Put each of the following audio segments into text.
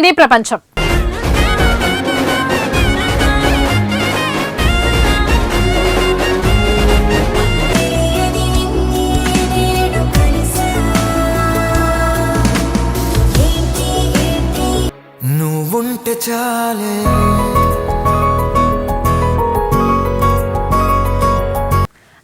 సినీ ప్రపంచం. నువ్వుంటే చాలే.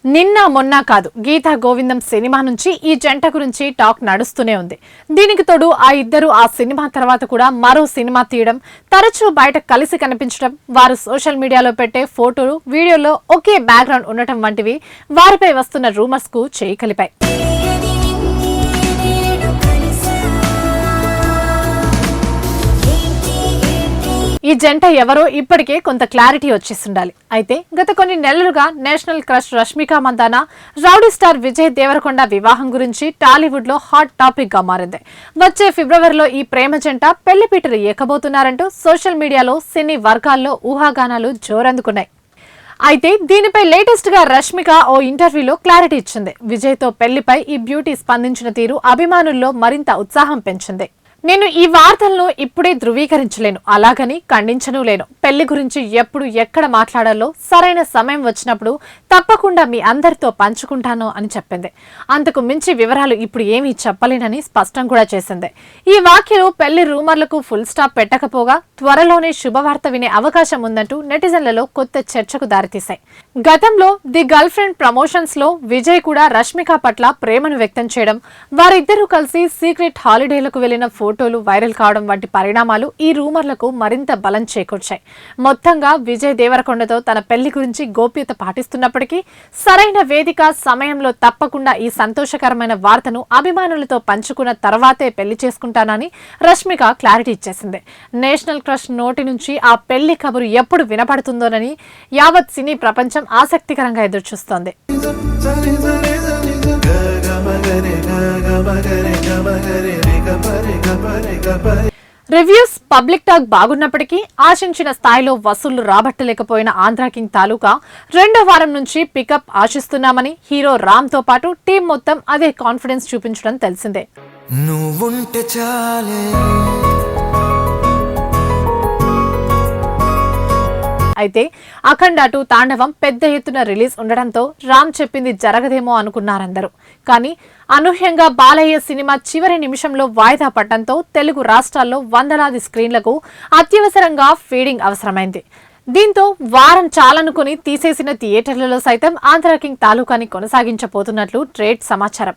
నిన్న మొన్న కాదు, గీతా గోవిందం సినిమా నుంచి ఈ జంట గురించి టాక్ నడుస్తూనే ఉంది. దీనికి తోడు ఆ ఇద్దరు ఆ సినిమా తర్వాత కూడా మరో సినిమా తీయడం, తరచూ బయట కలిసి కనిపించడం, వారు సోషల్ మీడియాలో పెట్టే ఫోటోలు వీడియోలో ఒకే బ్యాక్గ్రౌండ్ ఉండటం వంటివి వారిపై వస్తున్న రూమర్స్ కు చేయి కలిపాయి. ఈ జంట ఎవరో ఇప్పటికే కొంత క్లారిటీ వచ్చేస్తుండాలి. అయితే గత కొన్ని నెలలుగా national crush Rashmika Mandanna, rowdy star Vijay Deverakonda వివాహం గురించి టాలీవుడ్ లో హాట్ టాపిక్ గా మారింది. వచ్చే ఫిబ్రవరిలో ఈ ప్రేమ జంట పెళ్లిపీటలు ఎక్కబోతున్నారంటూ సోషల్ మీడియాలో సినీ వర్గాల్లో ఊహాగానాలు జోరందుకున్నాయి. అయితే దీనిపై లేటెస్ట్ గా రష్మిక ఓ ఇంటర్వ్యూలో క్లారిటీ ఇచ్చింది. విజయ్ తో పెళ్లిపై ఈ బ్యూటీ స్పందించిన తీరు అభిమానుల్లో మరింత ఉత్సాహం పెంచింది. నేను ఈ వార్తలను ఇప్పుడే ధృవీకరించలేను, అలాగని ఖండించను లేను. పెళ్లి గురించి ఎప్పుడు ఎక్కడ మాట్లాడాలో సరైన సమయం వచ్చినప్పుడు తప్పకుండా మీ అందరితో పంచుకుంటాను అని చెప్పింది. అంతకు మించి వివరాలు ఇప్పుడు ఏమీ చెప్పలేనని స్పష్టం కూడా చేసింది. ఈ వ్యాఖ్యలు పెళ్లి రూమర్లకు ఫుల్ స్టాప్ పెట్టకపోగా త్వరలోనే శుభవార్త వినే అవకాశం ఉందంటూ నెటిజన్లలో కొత్త చర్చకు దారితీశాయి. గతంలో ది గర్ల్ ఫ్రెండ్ ప్రమోషన్స్ లో విజయ్ కూడా రష్మిక పట్ల ప్రేమను వ్యక్తం చేయడం, వారిద్దరూ కలిసి సీక్రెట్ హాలిడేలకు వెళ్లిన ఫోటోలు వైరల్ కావడం వంటి పరిణామాలు ఈ రూమర్లకు మరింత బలం చేకూర్చాయి. మొత్తంగా విజయ్ దేవరకొండతో తన పెళ్లి గురించి గోప్యత పాటిస్తున్నప్పటికీ సరైన వేదిక సమయంలో తప్పకుండా ఈ సంతోషకరమైన వార్తను అభిమానులతో పంచుకున్న తర్వాతే పెళ్లి చేసుకుంటానని రష్మిక క్లారిటీ ఇచ్చేసింది. నేషనల్ క్రష్ నోటి నుంచి ఆ పెళ్లి కబురు ఎప్పుడు వినపడుతుందోనని యావత్ సినీ ప్రపంచం ఆసక్తికరంగా ఎదురుచూస్తోంది. రివ్యూస్, పబ్లిక్ టాక్ బాగున్నప్పటికీ ఆశించిన స్థాయిలో వసూళ్లు రాబట్టలేకపోయిన ఆంధ్రా కింగ్ తాలూకా రెండో వారం నుంచి పికప్ ఆశిస్తున్నామని హీరో రామ్ తో పాటు టీం మొత్తం అదే కాన్ఫిడెన్స్ చూపించడం తెలిసిందే. నువ్వుంటే చాలే. అయితే అఖండ 2 తాండవం పెద్ద ఎత్తున రిలీజ్ ఉండడంతో రామ్ చెప్పింది జరగదేమో అనుకున్నారందరూ. కానీ అనూహ్యంగా బాలయ్య సినిమా చివరి నిమిషంలో వాయిదా పడటంతో తెలుగు రాష్ట్రాల్లో వందలాది స్క్రీన్లకు అత్యవసరంగా ఫీడింగ్ అవసరమైంది. దీంతో వారం చాలనుకుని తీసేసిన థియేటర్లలో సైతం ఆంధ్రా కింగ్ తాలూకాని కొనసాగించబోతున్నట్లు ట్రేడ్ సమాచారం.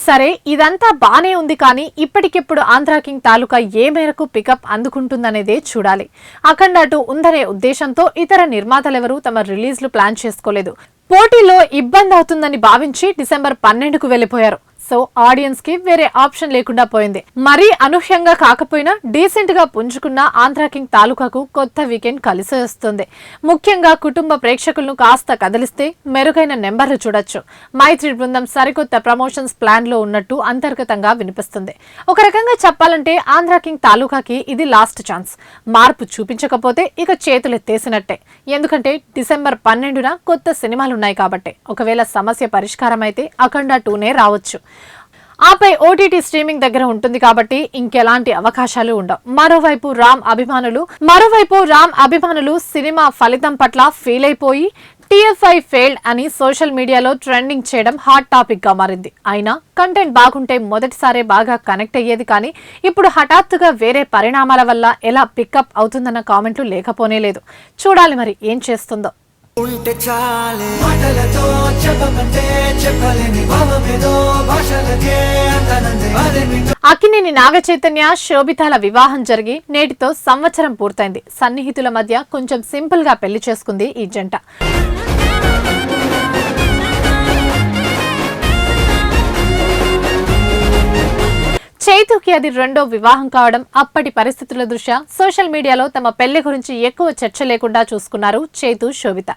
సరే, ఇదంతా బానే ఉంది, కానీ ఇప్పటికిప్పుడు ఆంధ్రా కింగ్ తాలూకా ఏ మేరకు పికప్ అందుకుంటుందనేదే చూడాలి. అఖండ 2 ఉందనే ఉద్దేశంతో ఇతర నిర్మాతలెవరూ తమ రిలీజ్లు ప్లాన్ చేసుకోలేదు. పోటీలో ఇబ్బంది అవుతుందని భావించి డిసెంబర్ 12కు వెళ్లిపోయారు. సో ఆడియన్స్ కి వేరే ఆప్షన్ లేకుండా పోయింది. మరీ అనూహ్యంగా కాకపోయినా డీసెంట్ గా పుంజుకున్న ఆంధ్రా కింగ్ తాలూకాకు కొత్త వీకెండ్ కలిసి వస్తుంది. ముఖ్యంగా కుటుంబ ప్రేక్షకులను కాస్త కదిలిస్తే మెరుగైన నెంబర్లు చూడొచ్చు. మైత్రి బృందం సరికొత్త ప్రమోషన్స్ ప్లాన్ లో ఉన్నట్టు అంతర్గతంగా వినిపిస్తుంది. ఒక రకంగా చెప్పాలంటే ఆంధ్రా కింగ్ తాలూకాకి ఇది లాస్ట్ ఛాన్స్. మార్పు చూపించకపోతే ఇక చేతులెత్తేసినట్టే. ఎందుకంటే డిసెంబర్ 12న కొత్త సినిమాలున్నాయి కాబట్టి. ఒకవేళ సమస్య పరిష్కారం అయితే అఖండ 2నే రావచ్చు. ఆపై ఓటీటీ స్ట్రీమింగ్ దగ్గర ఉంటుంది కాబట్టి ఇంకెలాంటి అవకాశాలు ఉండవు. మరోవైపు రామ్ అభిమానులు సినిమా ఫలితం పట్ల ఫీల్ అయిపోయి TFI ఫెయిల్డ్ అని సోషల్ మీడియాలో ట్రెండింగ్ చేయడం హాట్ టాపిక్ గా మారింది. అయినా కంటెంట్ బాగుంటే మొదటిసారే బాగా కనెక్ట్ అయ్యేది, కానీ ఇప్పుడు హఠాత్తుగా వేరే పరిణామాల వల్ల ఎలా పికప్ అవుతుందన్న కామెంట్లు లేకపోనే లేదు. చూడాలి మరి ఏం చేస్తుందో. ఉంటే చాలే. మాటలతో చెప్పమంటే చెప్పలేని భావమేదో భాషలకే అందనందే. అక్కినేని నాగ చైతన్య, శోభితాల వివాహం జరిగి నేటితో సంవత్సరం పూర్తయింది. సన్నిహితుల మధ్య కొంచెం సింపుల్ గా పెళ్లి చేసుకుంది ఈ జంట. చైతుకి అది రెండో వివాహం కావడం, అప్పటి పరిస్థితుల దృష్ట్యా సోషల్ మీడియాలో తమ పెళ్లి గురించి ఎక్కువ చర్చ లేకుండా చూసుకున్నారు చైతు, శోభిత.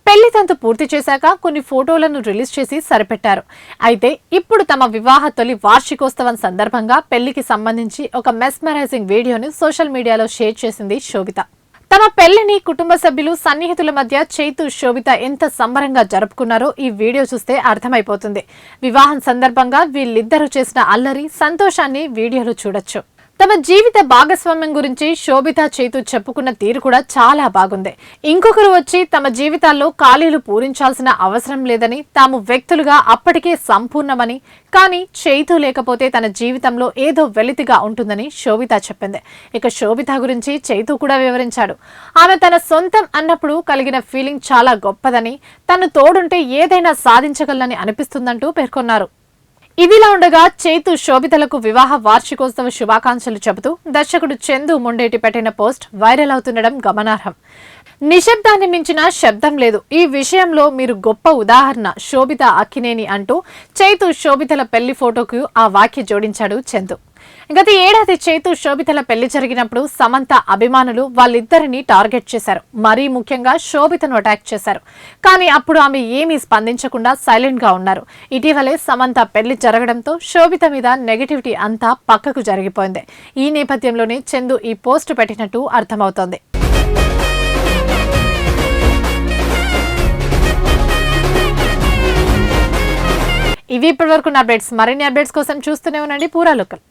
పెళ్లి తంతు పూర్తి చేశాక కొన్ని ఫోటోలను రిలీజ్ చేసి సరిపెట్టారు. అయితే ఇప్పుడు తమ వివాహ తొలి వార్షికోత్సవం సందర్భంగా పెళ్లికి సంబంధించి ఒక మెస్మరైజింగ్ వీడియోను సోషల్ మీడియాలో షేర్ చేసింది శోభిత. తమ పెళ్లిని కుటుంబ సభ్యులు, సన్నిహితుల మధ్య చైతు, శోభిత ఎంత సంబరంగా జరుపుకున్నారో ఈ వీడియో చూస్తే అర్థమైపోతుంది. వివాహం సందర్భంగా వీళ్ళిద్దరూ చేసిన అల్లరి, సంతోషాన్ని వీడియోలో చూడొచ్చు. తమ జీవిత భాగస్వామ్యం గురించి శోభిత చైతు చెప్పుకున్న తీరు కూడా చాలా బాగుంది. ఇంకొకరు వచ్చి తమ జీవితాల్లో ఖాళీలు పూరించాల్సిన అవసరం లేదని, తాము వ్యక్తులుగా అప్పటికే సంపూర్ణమని, కానీ చైతు లేకపోతే తన జీవితంలో ఏదో వెలితిగా ఉంటుందని శోభిత చెప్పింది. ఇక శోభిత గురించి చైతు కూడా వివరించాడు. ఆమె తన సొంతం అన్నప్పుడు కలిగిన ఫీలింగ్ చాలా గొప్పదని, తను తోడుంటే ఏదైనా సాధించగలనని అనిపిస్తుందంటూ పేర్కొన్నారు. ఇదిలా ఉండగా చైతు శోభితలకు వివాహ వార్షికోత్సవ శుభాకాంక్షలు చెబుతూ దర్శకుడు చందు మొండేటి పెట్టిన పోస్ట్ వైరల్ అవుతుండడం గమనార్హం. నిశ్శబ్దాన్ని మించిన శబ్దం లేదు, ఈ విషయంలో మీరు గొప్ప ఉదాహరణ శోభిత అక్కినేని అంటూ చైతు శోభితల పెళ్లి ఫోటోకు ఆ వాక్య జోడించాడు చందు. గత ఏడాది చైతు శోభితల పెళ్లి జరిగినప్పుడు సమంత అభిమానులు వాళ్ళిద్దరిని టార్గెట్ చేశారు. మరీ ముఖ్యంగా శోభితను అటాక్ చేశారు. కానీ అప్పుడు ఆమె ఏమీ స్పందించకుండా సైలెంట్ గా ఉన్నారు. ఇటీవలే సమంత పెళ్లి జరగడంతో శోభిత మీద నెగటివిటీ అంతా పక్కకు జరిగిపోయింది. ఈ నేపథ్యంలోనే చందు ఈ పోస్ట్ పెట్టినట్టు అర్థమవుతోంది. ఇవి ఇప్పటివరకు అప్డేట్స్. మరిన్ని అప్డేట్స్ కోసం చూస్తూనే ఉండండి పూరా లోకల్.